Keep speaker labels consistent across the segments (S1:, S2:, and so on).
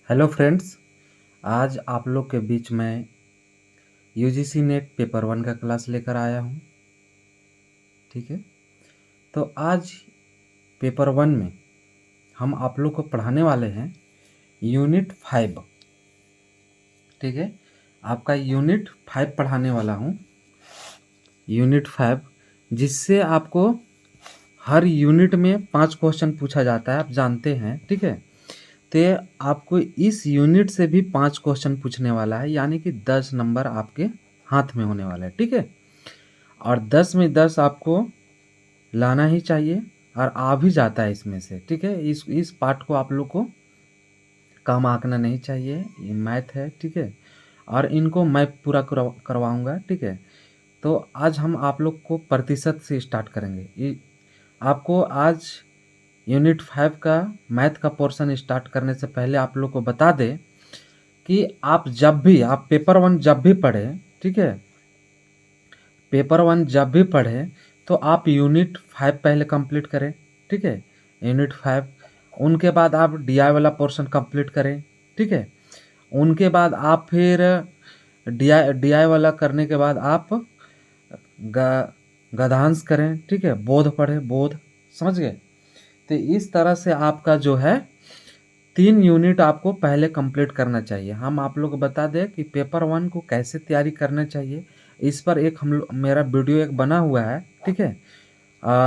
S1: Hello friends, आज आप लोग के बीच में यूजीसी नेट पेपर 1 का क्लास लेकर आया हूँ। ठीक है, तो आज पेपर 1 में हम आप लोग को पढ़ाने वाले हैं यूनिट 5। ठीक है, आपका यूनिट 5 पढ़ाने वाला हूँ। यूनिट 5 जिससे आपको हर यूनिट में 5 क्वेश्चन पूछा जाता है, आप जानते हैं। ठीक है, तो आपको इस यूनिट से भी 5 क्वेश्चन पूछने वाला है, यानी कि 10 नंबर आपके हाथ में होने वाला है। ठीक है, और 10 में 10 आपको लाना ही चाहिए और आ भी जाता है इसमें से। ठीक है, इस पार्ट को आप लोग को कम आंकना नहीं चाहिए, ये मैथ है। ठीक है, और इनको मैं पूरा करवाऊँगा। ठीक है, तो आज हम आप लोग को प्रतिशत से स्टार्ट करेंगे। आपको आज यूनिट 5 का मैथ का पोर्शन स्टार्ट करने से पहले आप लोग को बता दें कि आप पेपर 1 जब भी पढ़ें, ठीक है, पेपर 1 जब भी पढ़ें तो आप यूनिट 5 पहले कंप्लीट करें। ठीक है, यूनिट 5 उनके बाद आप डीआई वाला पोर्शन कंप्लीट करें। ठीक है, उनके बाद आप फिर डीआई वाला करने के बाद आप गद्यांश करें। ठीक है, बोध पढ़ें, बोध। समझ गए? तो इस तरह से आपका जो है 3 यूनिट आपको पहले कंप्लीट करना चाहिए। हम आप लोग को बता दें कि पेपर 1 को कैसे तैयारी करना चाहिए, इस पर एक मेरा वीडियो एक बना हुआ है। ठीक है,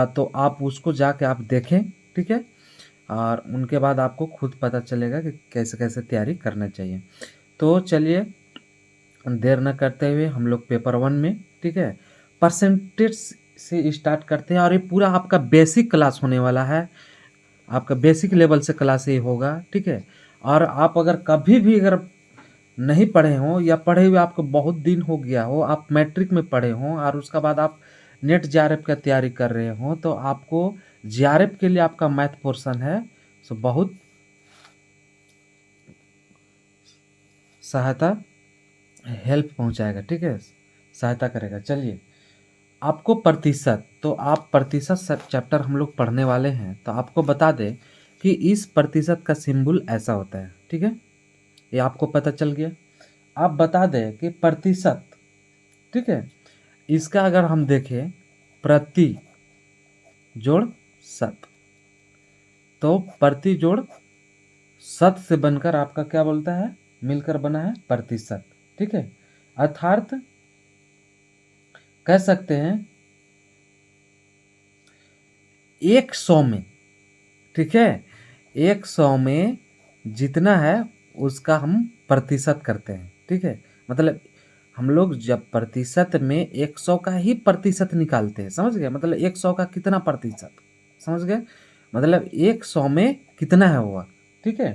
S1: तो आप उसको जाके आप देखें। ठीक है, और उनके बाद आपको खुद पता चलेगा कि कैसे कैसे तैयारी करना चाहिए। तो चलिए देर न करते हुए हम लोग पेपर 1 में, ठीक है, परसेंटेज से स्टार्ट करते हैं। और ये पूरा आपका बेसिक क्लास होने वाला है, आपका बेसिक लेवल से क्लास ये होगा। ठीक है, और आप अगर कभी भी अगर नहीं पढ़े हों या पढ़े हुए आपको बहुत दिन हो गया हो, आप मैट्रिक में पढ़े हों और उसका बाद आप नेट जेआरएफ का तैयारी कर रहे हों, तो आपको जेआरएफ के लिए आपका मैथ पोर्शन है सो बहुत सहायता हेल्प पहुंचाएगा। ठीक है, सहायता करेगा। चलिए, आपको प्रतिशत, तो आप प्रतिशत चैप्टर हम लोग पढ़ने वाले हैं, तो आपको बता दें कि इस प्रतिशत का सिंबल ऐसा होता है। ठीक है, ये आपको पता चल गया। आप बता दें कि प्रतिशत, ठीक है, इसका अगर हम देखें प्रति जोड़ शत, तो प्रति जोड़ शत से बनकर आपका क्या बोलता है, मिलकर बना है प्रतिशत। ठीक है, अर्थात कह सकते हैं 100 में, ठीक है, 100 में जितना है उसका हम प्रतिशत करते हैं। ठीक है, मतलब हम लोग जब प्रतिशत में 100 का ही प्रतिशत निकालते हैं। समझ गए? मतलब 100 का कितना प्रतिशत, समझ गए? मतलब 100 में कितना है हुआ। ठीक है,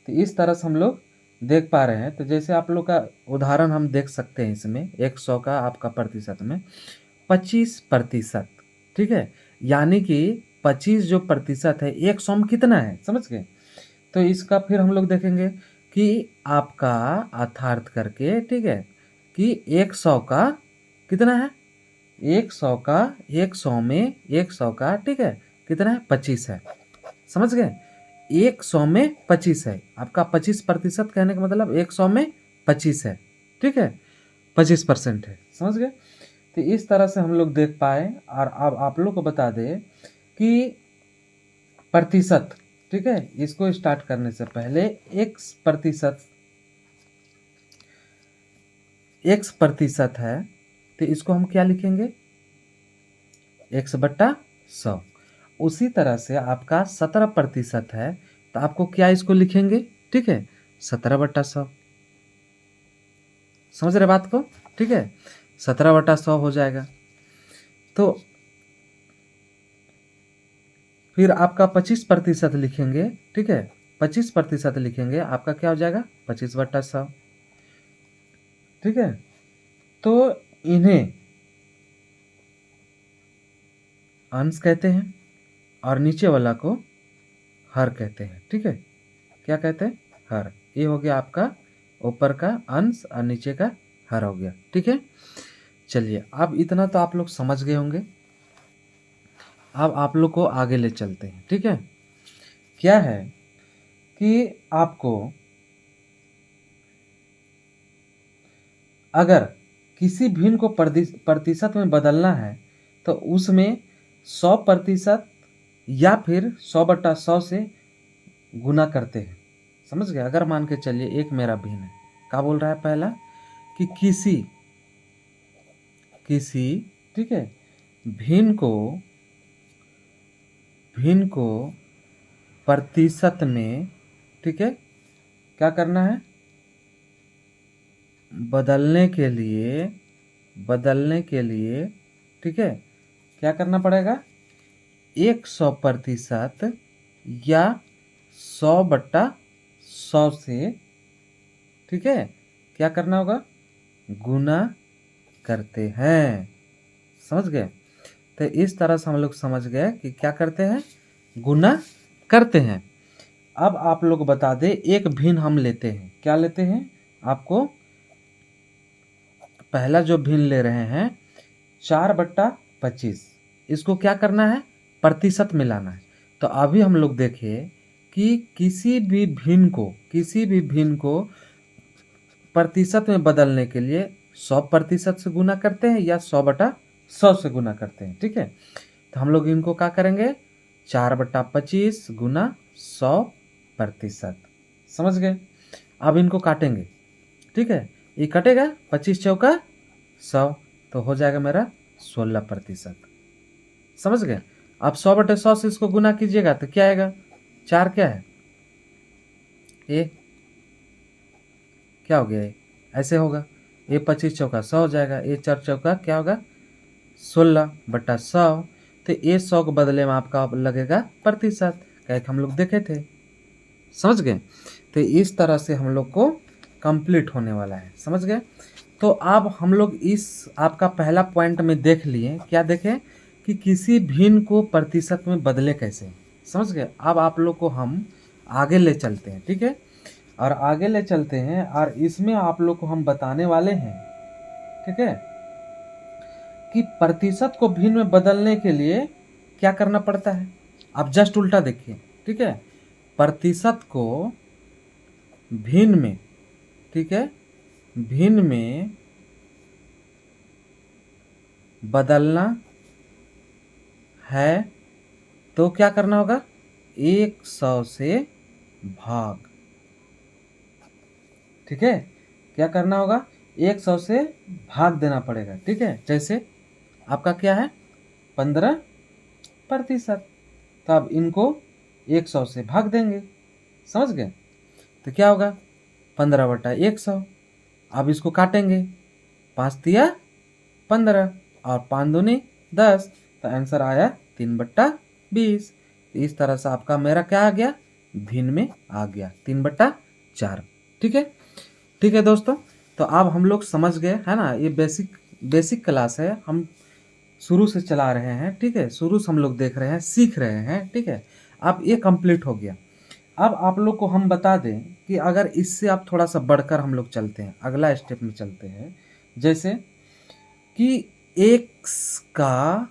S1: तो इस तरह से हम लोग देख पा रहे हैं। तो जैसे आप लोग का उदाहरण हम देख सकते हैं, इसमें 100 का आपका प्रतिशत में 25%। ठीक है, यानी कि 25 जो प्रतिशत है 100 में कितना है, समझ गए? तो इसका फिर हम लोग देखेंगे कि आपका अर्थार्थ करके, ठीक है, कि 100 का कितना है, 100 का 100 में 100 का, ठीक है, कितना है, 25 है। समझ गए? 100 में 25 है आपका। 25% कहने का मतलब 100 में 25 है। ठीक है, 25% है। समझ गए? तो इस तरह से हम लोग देख पाए। और अब आप लोग को बता दें कि प्रतिशत, ठीक है, इसको स्टार्ट करने से पहले x प्रतिशत है, तो इसको हम क्या लिखेंगे, x/100। उसी तरह से आपका 17% है, तो आपको क्या इसको लिखेंगे, ठीक है, 17/100। समझ रहे बात को? ठीक है, 17/100 हो जाएगा। तो फिर आपका 25% लिखेंगे। ठीक है, 25% लिखेंगे, आपका क्या हो जाएगा, 25/100। ठीक है, तो इन्हें अंश कहते हैं और नीचे वाला को हर कहते हैं। ठीक है, क्या कहते हैं, हर। ये हो गया आपका ऊपर का अंश और नीचे का हर हो गया। ठीक है, चलिए अब इतना तो आप लोग समझ गए होंगे। अब आप लोग को आगे ले चलते हैं। ठीक है, क्या है कि आपको अगर किसी भिन्न को प्रतिशत में बदलना है तो उसमें 100% या फिर 100/100 से गुना करते हैं। समझ गए? अगर मान के चलिए एक मेरा भिन्न है, क्या बोल रहा है पहला कि किसी ठीक है भिन्न को प्रतिशत में, ठीक है, क्या करना है, बदलने के लिए ठीक है क्या करना पड़ेगा, 100% या 100/100 से, ठीक है, क्या करना होगा, गुना करते हैं। समझ गए? तो इस तरह से हम लोग समझ गए कि क्या करते हैं, गुना करते हैं। अब आप लोग बता दें, एक भिन्न हम लेते हैं, क्या लेते हैं, आपको पहला जो भिन्न ले रहे हैं 4/25, इसको क्या करना है, प्रतिशत में लाना है। तो अभी हम लोग देखें कि किसी भी भिन्न को प्रतिशत में बदलने के लिए 100% से गुना करते हैं या 100/100 से गुना करते हैं। ठीक है, तो हम लोग इनको क्या करेंगे, 4/25 गुना 100%। समझ गए? अब इनको काटेंगे। ठीक है, ये कटेगा, 25 चौका 100, तो हो जाएगा मेरा 16%। समझ गए? अब 100/100 से इसको गुना कीजिएगा तो क्या आएगा, 4 क्या है, ए क्या हो गया, ऐसे होगा, ये 25 चौका 100 हो जाएगा, ये 4 चौका क्या होगा, 16/100। तो ये 100 के बदले में आपका लगेगा प्रतिशत, कैसे हम लोग देखे थे। समझ गए? तो इस तरह से हम लोग को कंप्लीट होने वाला है। समझ गए? तो अब हम लोग इस आपका पहला पॉइंट में देख लिए, क्या देखें कि किसी भिन्न को प्रतिशत में बदले कैसे। समझ गए? अब आप लोग को हम आगे ले चलते हैं। ठीक है, और आगे ले चलते हैं और इसमें आप लोग को हम बताने वाले हैं, ठीक है, कि प्रतिशत को भिन्न में बदलने के लिए क्या करना पड़ता है। आप जस्ट उल्टा देखिए। ठीक है, प्रतिशत को भिन्न में, ठीक है, भिन्न में बदलना है तो क्या करना होगा, 100 से भाग। ठीक है, क्या करना होगा, 100 से भाग देना पड़ेगा। ठीक है, जैसे आपका क्या है, 15%, तो अब इनको 100 से भाग देंगे। समझ गए? तो क्या होगा, 15/100। अब इसको काटेंगे, 5 तिया 15 और 5 दूनी 10, तो आंसर आया 3/20। इस तरह से आपका मेरा क्या आ गया, भिन्न में आ गया 3/4। ठीक है, ठीक है दोस्तों, तो अब हम लोग समझ गए, है ना। ये बेसिक क्लास है, हम शुरू से चला रहे हैं। ठीक है, शुरू से हम लोग देख रहे हैं, सीख रहे हैं। ठीक है, अब ये कंप्लीट हो गया। अब आप लोग को हम बता दें कि अगर इससे आप थोड़ा सा बढ़कर हम लोग चलते हैं, अगला स्टेप में चलते हैं, जैसे कि x का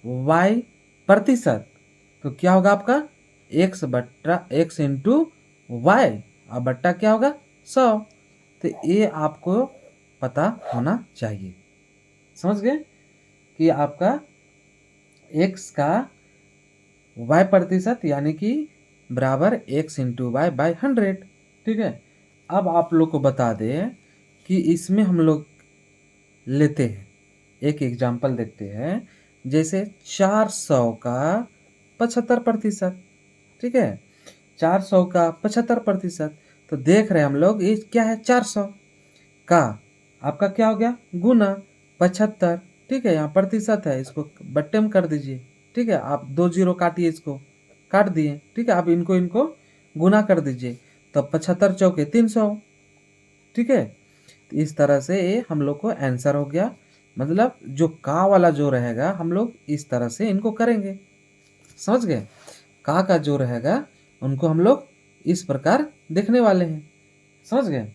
S1: y प्रतिशत, तो क्या होगा आपका x इंटू वाई और बट्टा क्या होगा 100। तो ये आपको पता होना चाहिए। समझ गए कि आपका x का y प्रतिशत यानी कि बराबर x इंटू वाई बाई 100। ठीक है, अब आप लोग को बता दें कि इसमें हम लोग लेते हैं, एक एग्जाम्पल देखते हैं, जैसे 400 का 75%। ठीक है, 400 का 75%, तो देख रहे हैं हम लोग ये क्या है, 400 का आपका क्या हो गया, गुना 75। ठीक है, यहाँ प्रतिशत है, इसको बट्टे में कर दीजिए। ठीक है, आप 2 0 काटिए, इसको काट दिए। ठीक है, आप इनको गुना कर दीजिए, तो 75 चौके 300। ठीक है, तो इस तरह से ये हम लोग को आंसर हो गया। मतलब जो का वाला जो रहेगा हम लोग इस तरह से इनको करेंगे। समझ गए? का जो रहेगा उनको हम लोग इस प्रकार देखने वाले हैं। समझ गए?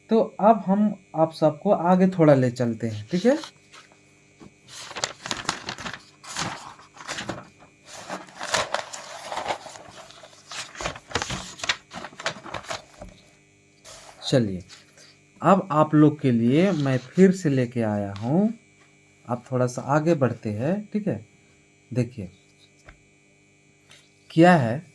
S1: तो अब हम आप सबको आगे थोड़ा ले चलते हैं। ठीक है, चलिए अब आप लोग के लिए मैं फिर से लेके आया हूँ, आप थोड़ा सा आगे बढ़ते हैं, ठीक है। देखिए क्या है,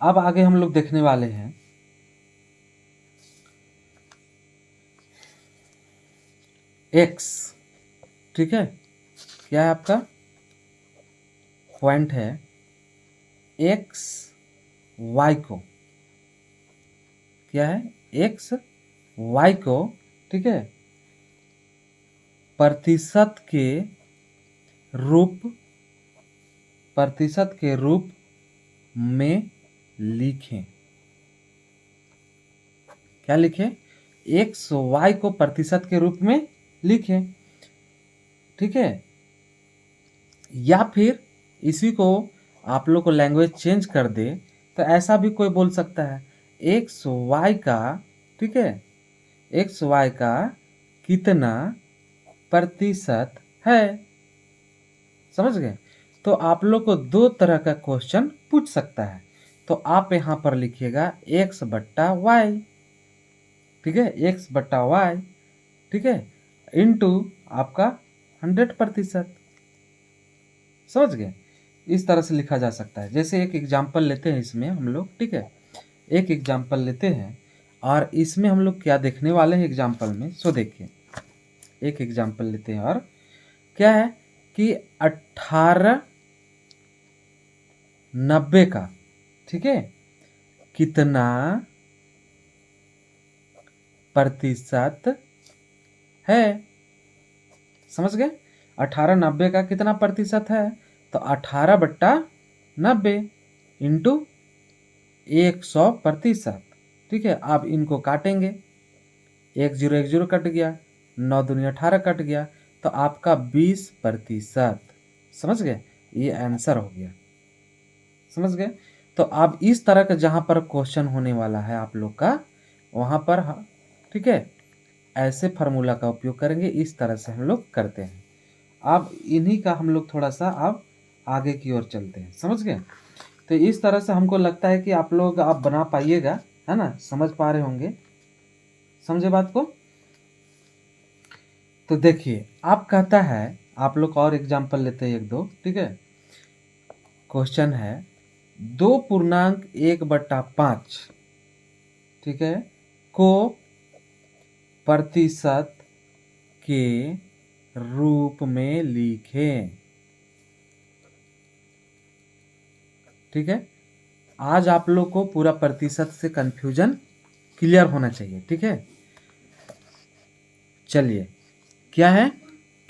S1: अब आगे हम लोग देखने वाले हैं x, ठीक है। क्या है आपका पॉइंट है x y को, क्या है x y को, ठीक है, प्रतिशत के रूप में लिखें। क्या लिखें? x y को प्रतिशत के रूप में लिखें, ठीक है। या फिर इसी को आप लोग को लैंग्वेज चेंज कर दे तो ऐसा भी कोई बोल सकता है, एक्स वाई का, ठीक है, एक्स वाई का कितना प्रतिशत है। समझ गए? तो आप लोग को दो तरह का क्वेश्चन पूछ सकता है। तो आप यहाँ पर लिखिएगा एक्स बट्टा वाई, ठीक है, एक्स बट्टा वाई, ठीक है, इनटू आपका 100%। समझ गए? इस तरह से लिखा जा सकता है। जैसे एक एग्जाम्पल लेते हैं इसमें हम लोग, ठीक है, एक एग्जाम्पल लेते हैं और इसमें हम लोग क्या देखने वाले हैं एग्जाम्पल में, सो देखिए एक एग्जाम्पल लेते हैं और क्या है कि 1890 का, ठीक है, कितना प्रतिशत है। समझ गए? 1890 का कितना प्रतिशत है, तो 18/90 इंटू 100%, ठीक है। आप इनको काटेंगे, 1 0 1 0 कट गया, 9 दूनी 18 कट गया, तो आपका 20%। समझ गए? ये आंसर हो गया। समझ गए? तो आप इस तरह का जहाँ पर क्वेश्चन होने वाला है आप लोग का, वहाँ पर, ठीक है, ऐसे फार्मूला का उपयोग करेंगे। इस तरह से हम लोग करते हैं। अब इन्हीं का हम लोग थोड़ा सा अब आगे की ओर चलते हैं। समझ गए? तो इस तरह से हमको लगता है कि आप लोग आप बना पाइएगा, है ना, समझ पा रहे होंगे। समझे बात को? तो देखिए आप कहता है, आप लोग और एग्जाम्पल लेते हैं 1 2, ठीक है। क्वेश्चन है 2.1/5, ठीक है, को प्रतिशत के रूप में लिखें। ठीक है, आज आप लोग को पूरा प्रतिशत से कंफ्यूजन क्लियर होना चाहिए, ठीक है। चलिए क्या है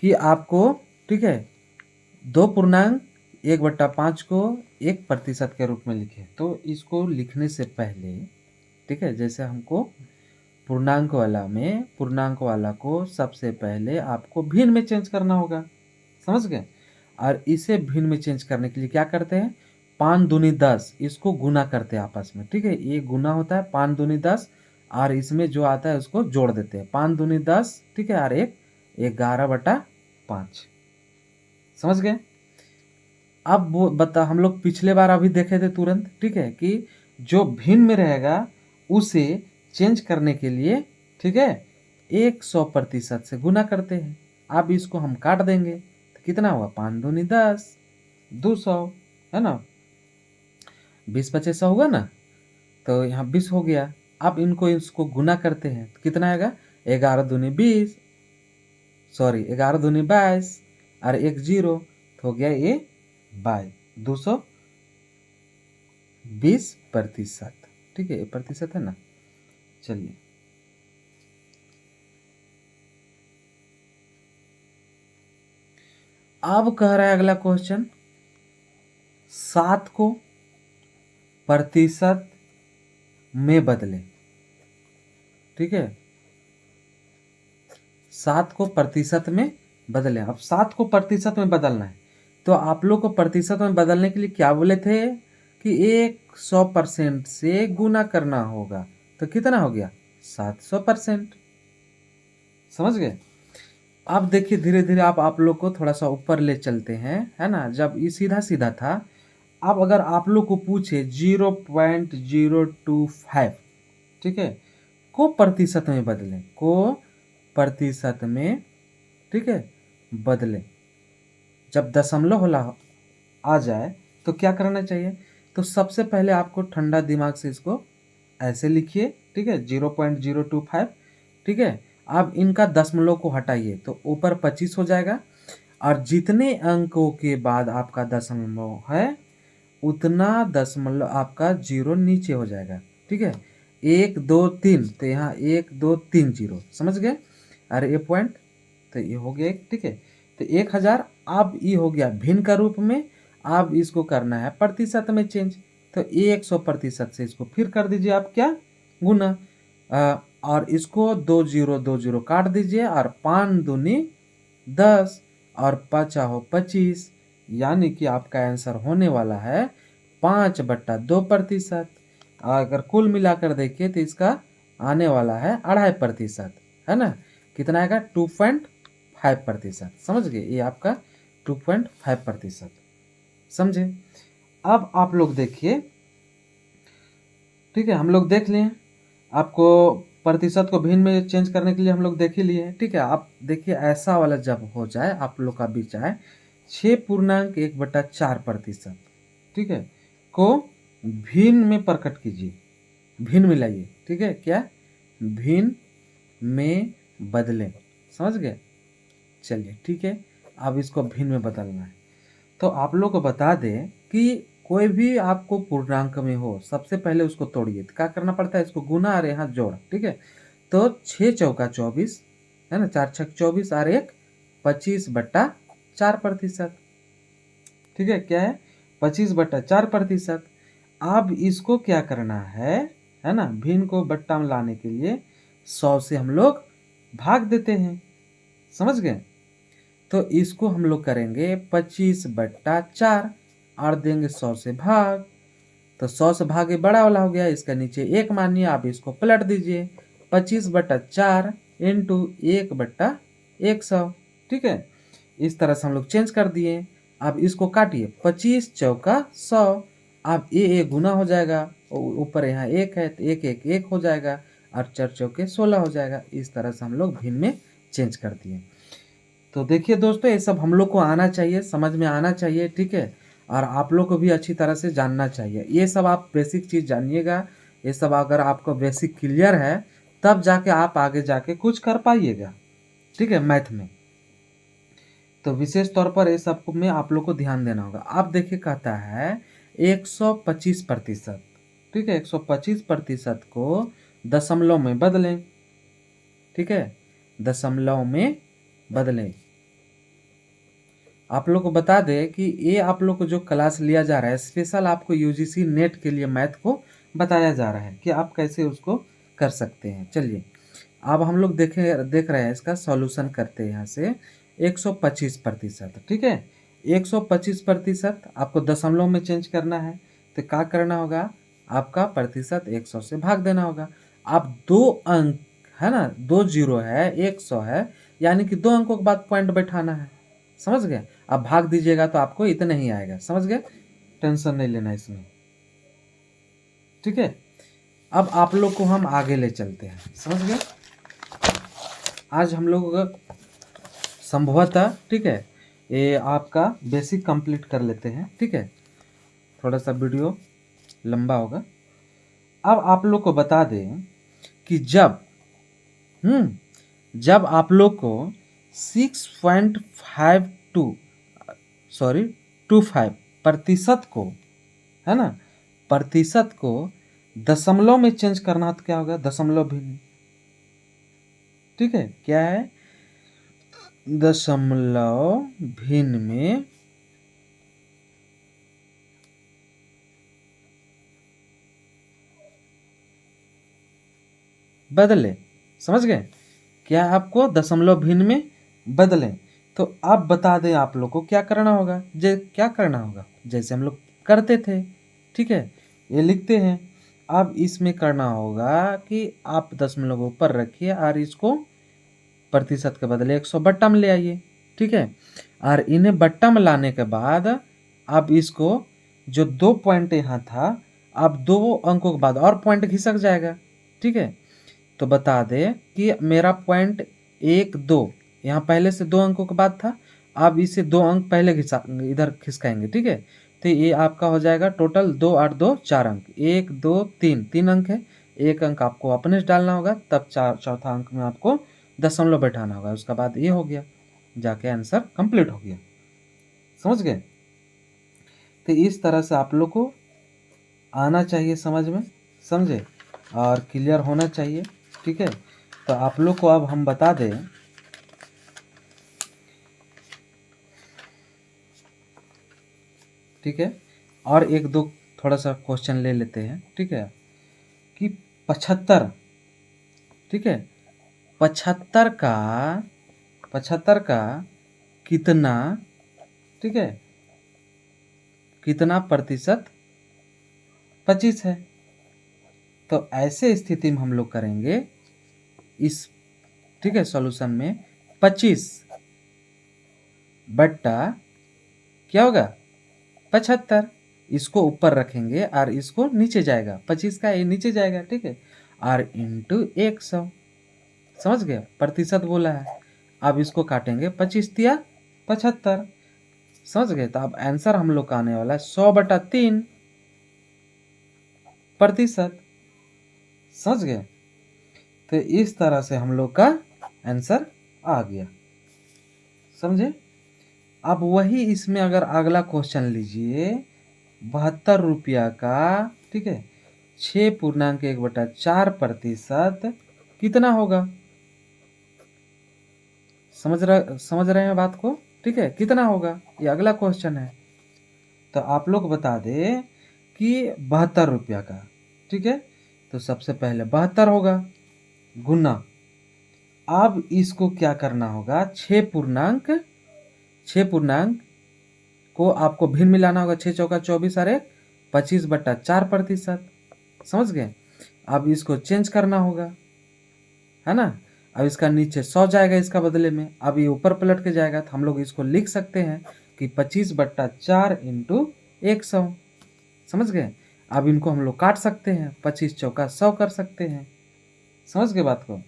S1: कि आपको, ठीक है, 2.1/5 को 1% के रूप में लिखे। तो इसको लिखने से पहले, ठीक है, जैसे हमको पूर्णांक वाला को सबसे पहले आपको भिन्न में चेंज करना होगा। समझ गए? और इसे भिन्न में चेंज करने के लिए क्या करते हैं, 5 दूनी 10, इसको गुना करते हैं आपस में, ठीक है। ये गुना होता है 5 दूनी 10, और इसमें जो आता है उसको जोड़ देते हैं, 5 दूनी 10, ठीक है, और 11/5। समझ गए? अब वो बता, हम लोग पिछले बार अभी देखे थे तुरंत, ठीक है, कि जो भिन्न में रहेगा उसे चेंज करने के लिए, ठीक है, 100% से गुना करते हैं। अब इसको हम काट देंगे तो कितना हुआ, 5 दूनी 10, 200, है ना, 20 बचे 100 हुआ ना, तो यहाँ 20 हो गया। अब इसको गुना करते हैं तो कितना आएगा, 11 दूनी 20, सॉरी 11 दूनी 22 और 1 0, तो हो गया ये 220%, ठीक है, ये प्रतिशत है ना। चलिए अब कह रहा है अगला क्वेश्चन, 7 को प्रतिशत में बदले। ठीक है, 7 को प्रतिशत में बदले। अब 7 को प्रतिशत में बदलना है तो आप लोग को प्रतिशत में बदलने के लिए क्या बोले थे कि 100% से गुना करना होगा। तो कितना हो गया, 700%। समझ गए? अब देखिए धीरे धीरे आप लोग को थोड़ा सा ऊपर ले चलते हैं, है ना। जब ये सीधा सीधा था, अब अगर आप लोग को पूछे 0.025, ठीक है, को प्रतिशत में बदलें, को प्रतिशत में, ठीक है, बदलें। जब दशमलव होला आ जाए तो क्या करना चाहिए? तो सबसे पहले आपको ठंडा दिमाग से इसको ऐसे लिखिए, ठीक है, 0.025, ठीक है। अब इनका दशमलव को हटाइए तो ऊपर 25 हो जाएगा, और जितने अंकों के बाद आपका दशमलव है उतना दशमलव आपका जीरो नीचे हो जाएगा, ठीक है। 1 2 3, तो यहाँ 1 2 3 जीरो, समझ गए? अरे ये पॉइंट, तो ये हो गया एक, ठीक है। तो 1000 अब ये हो गया भिन्न का रूप में। अब इसको करना है प्रतिशत में चेंज, तो 100% से इसको फिर कर दीजिए आप क्या, गुना। और इसको 2 0 काट दीजिए, और 5 दूनी 10, और 5 25, यानी कि आपका आंसर होने वाला है 5/2%। अगर कुल मिलाकर देखिए तो इसका आने वाला है 2.5%, है ना। कितना आएगा? 2.5%, समझ गए? ये आपका 2.5%, समझे? अब आप लोग देखिए, ठीक है, हम लोग देख लिए, आपको प्रतिशत को भिन्न में चेंज करने के लिए हम लोग देख ही लिए, ठीक है। आप देखिए ऐसा वाला जब हो जाए, आप लोग का बीच आए 6.1/4%, ठीक है, को भिन्न में प्रकट कीजिए, भिन्न मिलाइए, ठीक है, क्या भिन्न में बदलें, समझ गए? चलिए ठीक है, अब इसको भिन्न में बदलना है। तो आप लोग को बता दें कि कोई भी आपको पूर्णांक में हो, सबसे पहले उसको तोड़िए, तो क्या करना पड़ता है? इसको गुना और यहाँ जोड़, ठीक है। तो 6 चौका 24, है ना, 4 छक 24, और 1 25/4%, ठीक है। क्या है? 25/4%। अब इसको क्या करना है ना, भिन्न को बट्टा में लाने के लिए 100 से हम लोग भाग देते हैं, समझ गए? तो इसको हम लोग करेंगे 25/4 और देंगे 100 से भाग, तो 100 से भागे बड़ा वाला हो गया, इसका नीचे 1 मानिए, आप इसको पलट दीजिए, 25/4 इंटू 1/100, ठीक है। इस तरह से हम लोग चेंज कर दिए। अब इसको काटिए, 25 चौका 100, अब ये गुना हो जाएगा, ऊपर यहाँ 1 है तो 1 1 1 हो जाएगा, और 4 चौके 16 हो जाएगा। इस तरह से हम लोग भिन्न में चेंज कर दिए। तो देखिए दोस्तों, ये सब हम लोग को आना चाहिए, समझ में आना चाहिए, ठीक है। और आप लोग को भी अच्छी तरह से जानना चाहिए। ये सब आप बेसिक चीज़ जानिएगा। ये सब अगर आपको बेसिक क्लियर है तब जाके आप आगे जाके कुछ कर पाइएगा, ठीक है, मैथ में। तो विशेष तौर पर ये सब में आप लोग को ध्यान देना होगा। आप देखिए कहता है 125%, ठीक है, 125% को दशमलव में बदलें, ठीक है, दशमलव में बदलें। आप लोग को बता दें कि ये आप लोग को जो क्लास लिया जा रहा है स्पेशल आपको यूजीसी नेट के लिए मैथ को बताया जा रहा है कि आप कैसे उसको कर सकते हैं। चलिए अब हम लोग देख रहे हैं, इसका सॉल्यूशन करते हैं। यहाँ से 125%, ठीक है, 125% आपको दशमलव में चेंज करना है, तो क्या करना होगा? आपका प्रतिशत 100 से भाग देना होगा। अब 2 अंक है ना, 2 जीरो है, 100 है, यानी कि 2 अंकों के बाद पॉइंट बैठाना है, समझ गए? अब भाग दीजिएगा तो आपको इतना ही आएगा, समझ गए? टेंशन नहीं लेना इसमें, ठीक है। अब आप लोग को हम आगे ले चलते हैं, समझ गए? आज हम लोग संभवतः, ठीक है, ये आपका बेसिक कंप्लीट कर लेते हैं, ठीक है। थोड़ा सा वीडियो लंबा होगा। अब आप लोग को बता दें कि जब आप लोग को 6.25 को, है ना, प्रतिशत को दशमलव में चेंज करना है तो क्या होगा? दशमलव भिन्न, ठीक है, क्या है? दशमलव भिन्न में बदले, समझ गए? क्या आपको दशमलव भिन्न में बदलें। तो अब बता दें आप लोग को क्या करना होगा। क्या करना होगा? जैसे हम लोग करते थे, ठीक है, ये लिखते हैं। अब इसमें करना होगा कि आप दशमलव ऊपर रखिए और इसको प्रतिशत के बदले 100 बट्टा में ले आइए, ठीक है। और इन्हें बट्टा में लाने के बाद अब इसको जो 2 पॉइंट यहाँ था, अब 2 अंकों के बाद और पॉइंट घिसक जाएगा, ठीक है। तो बता दे कि मेरा पॉइंट 1 2 यहाँ पहले से 2 अंकों के बाद था, अब इसे 2 अंक पहले इधर खिसकाएंगे, ठीक है। तो ये आपका हो जाएगा टोटल 2 8 2 4 अंक, 1 2 3 अंक है। 1 अंक आपको अपने से डालना होगा, तब चौथा अंक में आपको दशमलव बैठाना होगा। उसके बाद ये हो गया, जाके आंसर कंप्लीट हो गया। समझ गए। तो इस तरह से आप लोग को आना चाहिए समझ में, समझे, और क्लियर होना चाहिए, ठीक है। तो आप लोग को अब हम बता दें, ठीक है, और 1 2 थोड़ा सा क्वेश्चन ले लेते हैं, ठीक है, कि 75, ठीक है, 75 का कितना, ठीक है, कितना प्रतिशत 25 है। तो ऐसे स्थिति में हम लोग करेंगे इस, ठीक है, सॉल्यूशन में 25 बट्टा क्या होगा 75, इसको ऊपर रखेंगे और इसको नीचे जाएगा, 25 का ये नीचे जाएगा, ठीक है, और इंटू 100, समझ गए, प्रतिशत बोला है। अब इसको काटेंगे 25 तिया 75, समझ गए। तो अब आंसर हम लोग का आने वाला है 100/3 प्रतिशत, समझ गए। तो इस तरह से हम लोग का आंसर आ गया, समझे। अब वही इसमें अगर अगला क्वेश्चन लीजिए, 72 रुपया का, ठीक है, 6.1/4 प्रतिशत कितना होगा। समझ रहे हैं बात को, ठीक है, कितना होगा, ये अगला क्वेश्चन है। तो आप लोग बता दे कि 72 रुपया का, ठीक है, तो सबसे पहले 72 होगा गुना, अब इसको क्या करना होगा, 6 पूर्णांक को आपको भिन्न मिलाना होगा, 6 चौका 24 और 25/4 प्रतिशत, समझ गए। अब इसको चेंज करना होगा, है ना। अब इसका नीचे 100 जाएगा इसका बदले में, अब ये ऊपर पलट के जाएगा, तो हम लोग इसको लिख सकते हैं कि 25/4 इंटू 100, समझ गए। अब इनको हम लोग काट सकते हैं, 25 चौका 100 कर सकते हैं, समझ गए बात को।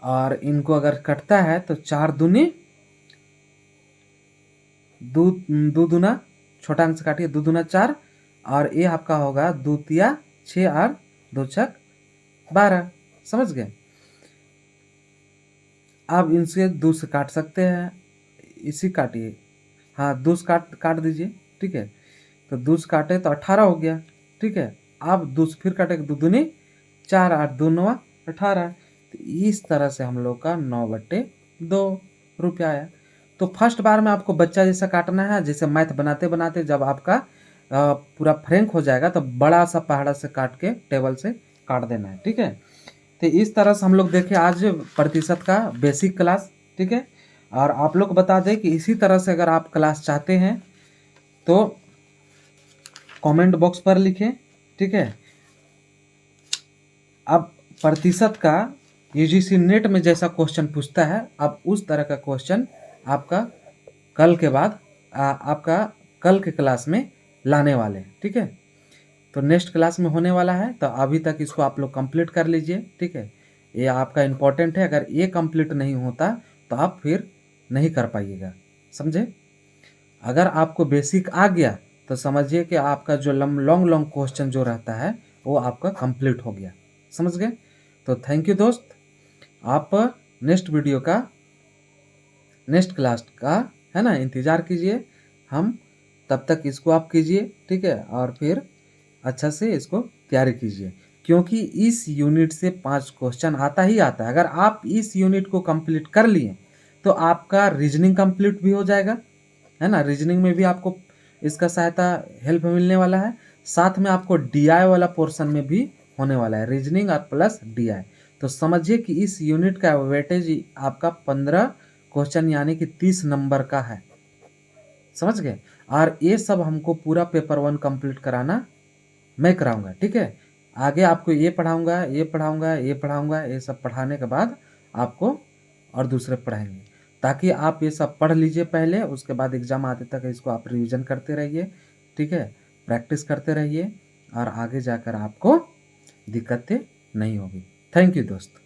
S1: और इनको अगर कटता है तो 4 दूनी 2 दूना, छोटा अंक से काटिए, 2 दूना 4, और ये आपका होगा 2 तिया 6 और 2 छक 12, समझ गए। अब इनसे 2 से काट सकते हैं, इसी काटिए, हाँ 2 से काट दीजिए, ठीक है। तो 2 से काटे तो 18 हो गया, ठीक है। अब 2 से फिर काटे 2 दूनी 4 और 2 9 18। तो इस तरह से हम लोग का 9/2 रुपया आया। तो फर्स्ट बार में आपको बच्चा जैसा काटना है, जैसे मैथ बनाते बनाते जब आपका पूरा फ्रैंक हो जाएगा तो बड़ा सा पहाड़ा से काट के टेबल से काट देना है, ठीक है। तो इस तरह से हम लोग देखें आज प्रतिशत का बेसिक क्लास, ठीक है। और आप लोग बता दें कि इसी तरह से अगर आप क्लास चाहते हैं तो कमेंट बॉक्स पर लिखें, ठीक है। अब प्रतिशत का यूजीसी नेट में जैसा क्वेश्चन पूछता है, अब उस तरह का क्वेश्चन आपका कल के बाद आपका कल के क्लास में लाने वाले हैं, ठीक है। तो नेक्स्ट क्लास में होने वाला है, तो अभी तक इसको आप लोग कंप्लीट कर लीजिए, ठीक है। ये आपका इम्पोर्टेंट है, अगर ये कंप्लीट नहीं होता तो आप फिर नहीं कर पाइएगा, समझे। अगर आपको बेसिक आ गया तो समझिए कि आपका जो लॉन्ग क्वेश्चन जो रहता है वो आपका कंप्लीट हो गया, समझ गए। तो थैंक यू दोस्त, आप नेक्स्ट वीडियो का, नेक्स्ट क्लास का, है ना, इंतज़ार कीजिए। हम तब तक इसको आप कीजिए, ठीक है, और फिर अच्छा से इसको तैयारी कीजिए, क्योंकि इस यूनिट से 5 क्वेश्चन आता ही आता है। अगर आप इस यूनिट को कंप्लीट कर लिए तो आपका रीजनिंग कंप्लीट भी हो जाएगा, है ना। रीजनिंग में भी आपको इसका सहायता हेल्प मिलने वाला है, साथ में आपको डीआई वाला पोर्शन में भी होने वाला है, रीजनिंग और प्लस डीआई। तो समझिए कि इस यूनिट का वेटेज आपका 15 क्वेश्चन यानी कि 30 नंबर का है, समझ गए। और ये सब हमको पूरा पेपर 1 कंप्लीट कराना मैं कराऊंगा, ठीक है। आगे आपको ये पढ़ाऊंगा, ये सब पढ़ाने के बाद आपको और दूसरे पढ़ाएंगे, ताकि आप ये सब पढ़ लीजिए पहले, उसके बाद एग्ज़ाम आते तक इसको आप रिवीजन करते रहिए, ठीक है, प्रैक्टिस करते रहिए और आगे जाकर आपको दिक्कतें नहीं होगी। थैंक यू दोस्त।